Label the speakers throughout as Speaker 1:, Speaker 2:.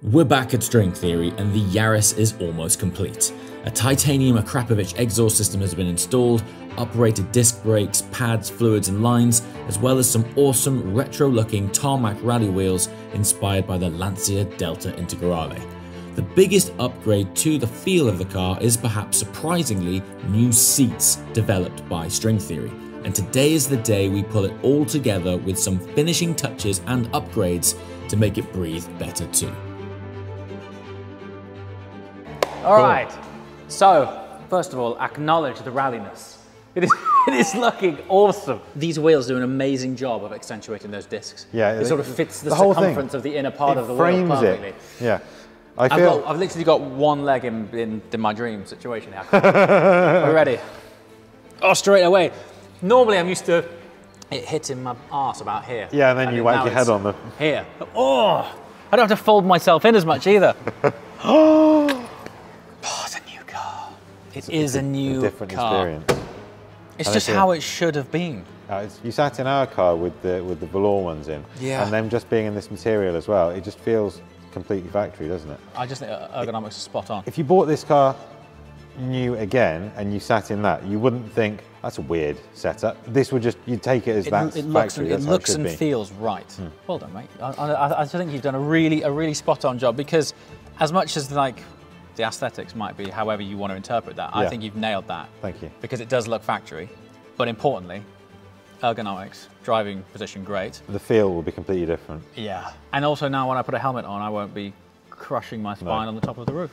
Speaker 1: We're back at String Theory and the Yaris is almost complete. A titanium Akrapovic exhaust system has been installed, uprated disc brakes, pads, fluids and lines, as well as some awesome retro-looking tarmac rally wheels inspired by the Lancia Delta Integrale. The biggest upgrade to the feel of the car is perhaps surprisingly new seats developed by String Theory. And today is the day we pull it all together with some finishing touches and upgrades to make it breathe better too.
Speaker 2: All right, so first of all, acknowledge the ralliness. It is looking awesome. These wheels do an amazing job of accentuating those discs.
Speaker 3: Yeah,
Speaker 2: it sort of fits the circumference of the inner part of the wheel perfectly.
Speaker 3: Yeah,
Speaker 2: I've literally got one leg in my dream situation now. Are we ready? Oh, straight away. Normally I'm used to it hitting my arse about here.
Speaker 3: Yeah, and then you whack your head on the...
Speaker 2: Here. Oh, I don't have to fold myself in as much either. Oh, it's a new car. It is a new
Speaker 3: different
Speaker 2: car.
Speaker 3: experience.
Speaker 2: It's just how it should have been.
Speaker 3: You sat in our car with the velour ones in, and them just being in this material as well, it just feels completely factory, doesn't it?
Speaker 2: I just think ergonomics is spot on.
Speaker 3: If you bought this car new again and you sat in that, you wouldn't think, that's a weird setup. This would just, you'd take it as that's factory.
Speaker 2: It looks and feels right. Well done, mate. I think you've done a really spot on job, because as much as like the aesthetics might be however you want to interpret that, I think you've nailed that.
Speaker 3: Thank you.
Speaker 2: Because it does look factory, but importantly, ergonomics, driving position great.
Speaker 3: The feel will be completely different.
Speaker 2: Yeah. And also now when I put a helmet on, I won't be crushing my spine on the top of the roof,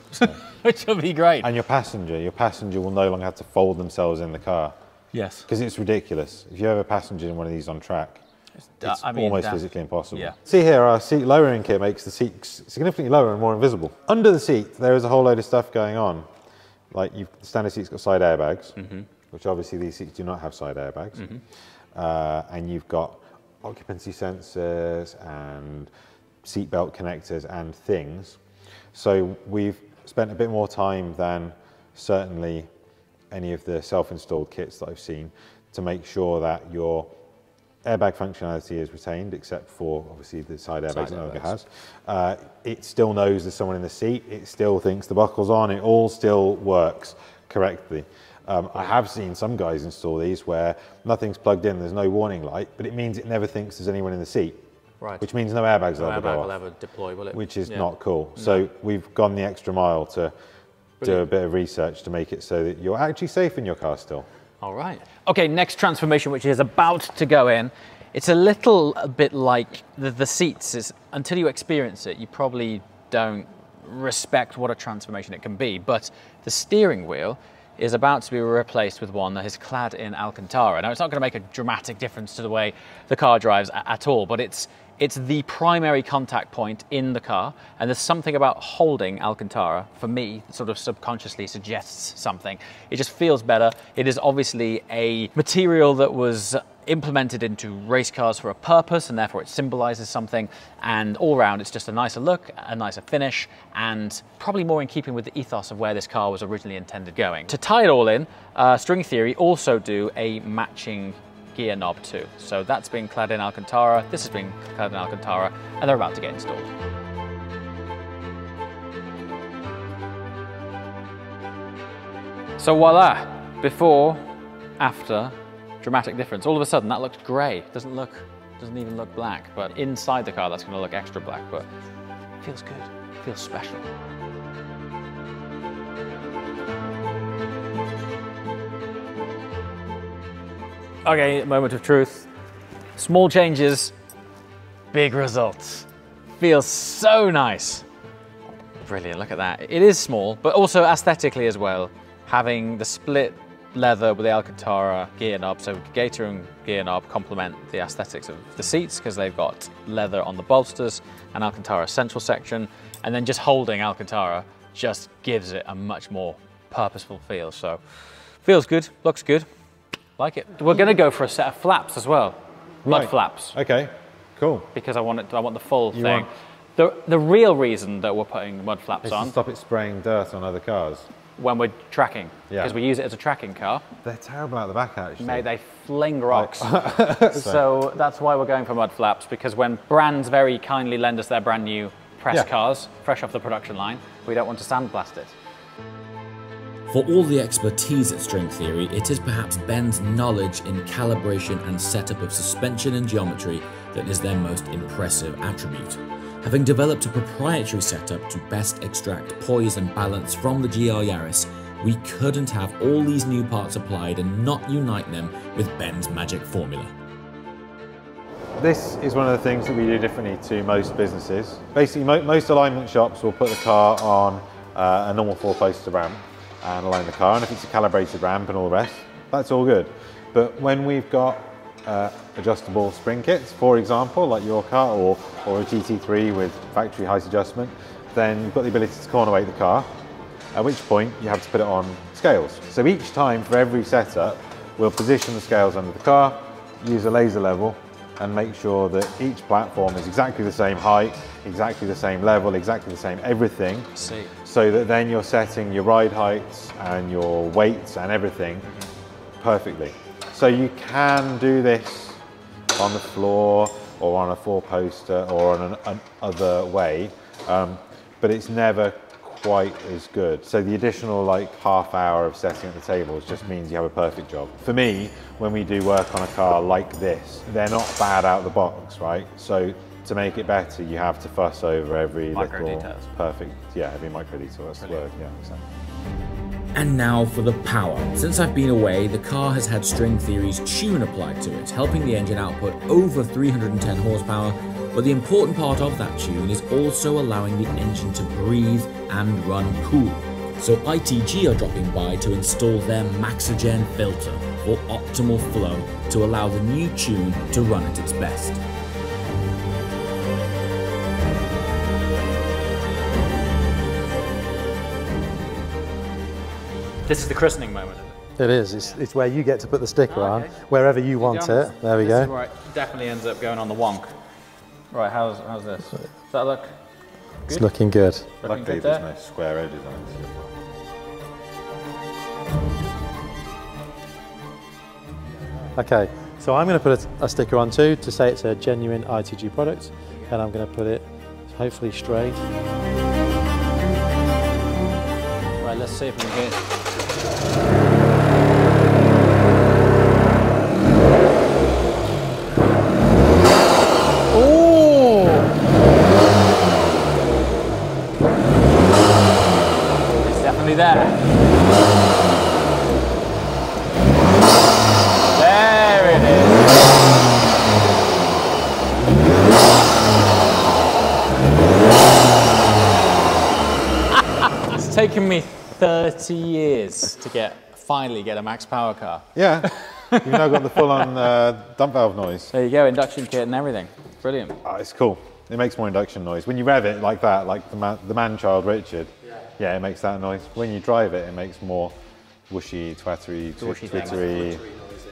Speaker 2: which will be great.
Speaker 3: And your passenger will no longer have to fold themselves in the car.
Speaker 2: Yes.
Speaker 3: Because it's ridiculous. If you have a passenger in one of these on track, it's almost physically impossible.
Speaker 2: Yeah.
Speaker 3: See here, our seat lowering kit makes the seat significantly lower and more invisible. Under the seat, there is a whole load of stuff going on. Like the standard seat's got side airbags, which obviously these seats do not have side airbags. And you've got occupancy sensors and seatbelt connectors and things. So we've spent a bit more time than certainly any of the self-installed kits that I've seen to make sure that your airbag functionality is retained, except for obviously the side airbags it no longer has. It still knows there's someone in the seat. It still thinks the buckle's on. It all still works correctly. I have seen some guys install these where nothing's plugged in, there's no warning light, but it means it never thinks there's anyone in the seat. Right. Which means no airbags will ever
Speaker 2: deploy, will it?
Speaker 3: Which is not cool. No. So we've gone the extra mile to do a bit of research to make it so that you're actually safe in your car still.
Speaker 2: All right. Okay, next transformation, which is about to go in. It's a little bit like the seats. Is until you experience it, you probably don't respect what a transformation it can be. But the steering wheel is about to be replaced with one that is clad in Alcantara. Now, it's not going to make a dramatic difference to the way the car drives at all, but it's the primary contact point in the car, and there's something about holding Alcantara, for me, that sort of subconsciously suggests something. It just feels better. It is obviously a material that was implemented into race cars for a purpose, and therefore it symbolizes something, and all round it's just a nicer look, a nicer finish, and probably more in keeping with the ethos of where this car was originally intended going. To tie it all in, String Theory also do a matching gear knob too. So that's being clad in Alcantara, this has been clad in Alcantara, and they're about to get installed. So voila, before, after, dramatic difference. All of a sudden that looks grey, doesn't even look black, but inside the car that's going to look extra black, but it feels good, it feels special. Okay, moment of truth. Small changes, big results. Feels so nice. Brilliant, look at that. It is small, but also aesthetically as well. Having the split leather with the Alcantara gear knob, so Gator and gear knob complement the aesthetics of the seats because they've got leather on the bolsters and Alcantara central section, and then just holding Alcantara just gives it a much more purposeful feel. So feels good, looks good. Like it. We're going to go for a set of flaps as well, mud flaps.
Speaker 3: Okay, cool.
Speaker 2: Because I want the full thing. The real reason that we're putting mud flaps on
Speaker 3: is to stop it spraying dirt on other cars.
Speaker 2: When we're tracking, because we use it as a tracking car.
Speaker 3: They're terrible out the back, actually.
Speaker 2: Mate, they fling rocks. So that's why we're going for mud flaps, because when brands very kindly lend us their brand new press cars, fresh off the production line. We don't want to sandblast it.
Speaker 1: For all the expertise at string theory, it is perhaps Ben's knowledge in calibration and setup of suspension and geometry that is their most impressive attribute. Having developed a proprietary setup to best extract poise and balance from the GR Yaris, we couldn't have all these new parts applied and not unite them with Ben's magic formula.
Speaker 3: This is one of the things that we do differently to most businesses. Basically, most alignment shops will put the car on a normal 4-poster ramp and align the car, and if it's a calibrated ramp and all the rest, that's all good. But when we've got adjustable spring kits, for example, like your car or a GT3 with factory height adjustment, then you've got the ability to corner weight the car, at which point you have to put it on scales. So each time for every setup, we'll position the scales under the car, use a laser level, and make sure that each platform is exactly the same height, exactly the same level, exactly the same everything. So that then you're setting your ride heights and your weights and everything perfectly. So you can do this on the floor or on a 4-poster or on an other way, but it's never quite as good. So the additional like half hour of setting at the tables just means you have a perfect job. For me, when we do work on a car like this, they're not bad out of the box, right? So to make it better, you have to fuss over every
Speaker 2: micro
Speaker 3: little
Speaker 2: details.
Speaker 3: Perfect, yeah, every micro detail, that's the word, yeah, exactly.
Speaker 1: And now for the power. Since I've been away, the car has had String Theory's tune applied to it, helping the engine output over 310 horsepower, but the important part of that tune is also allowing the engine to breathe and run cool. So ITG are dropping by to install their Maxogen filter for optimal flow to allow the new tune to run at its best.
Speaker 2: This is the christening moment, isn't it?
Speaker 4: It is. It's where you get to put the sticker on, wherever you want it. There we
Speaker 2: This
Speaker 4: go.
Speaker 2: is where it definitely ends up going on the wonk. Right, how's this? Does that look good?
Speaker 4: It's looking good.
Speaker 2: Looking
Speaker 3: Luckily
Speaker 2: good
Speaker 3: there's
Speaker 2: there?
Speaker 3: no square edges on it.
Speaker 4: Okay, so I'm going to put a sticker on too to say it's a genuine ITG product, and I'm going to put it hopefully straight.
Speaker 2: Right, let's see if we can get there. There it is. It's taken me 30 years to finally get a max power car.
Speaker 3: Yeah, you've now got the full-on dump valve noise.
Speaker 2: There you go, induction kit and everything. Brilliant.
Speaker 3: Oh, it's cool. It makes more induction noise. When you rev it like that, like the man-child Richard, yeah, it makes that noise. When you drive it, it makes more whooshy, twattery, twittery.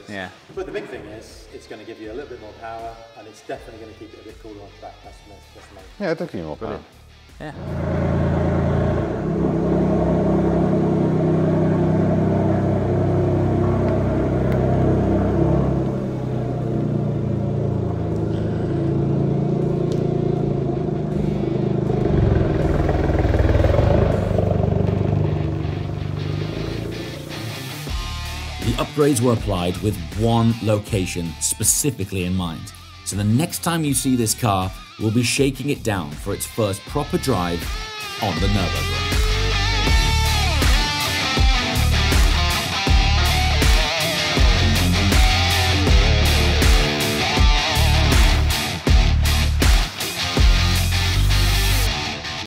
Speaker 2: Yeah.
Speaker 5: But the big thing is, it's going to give you a little bit more power, and it's definitely going to keep it a bit cooler on track. That's the main.
Speaker 3: Yeah, it'll give you more power.
Speaker 2: Yeah.
Speaker 1: The upgrades were applied with one location specifically in mind. So the next time you see this car, we'll be shaking it down for its first proper drive on the Nurburgring.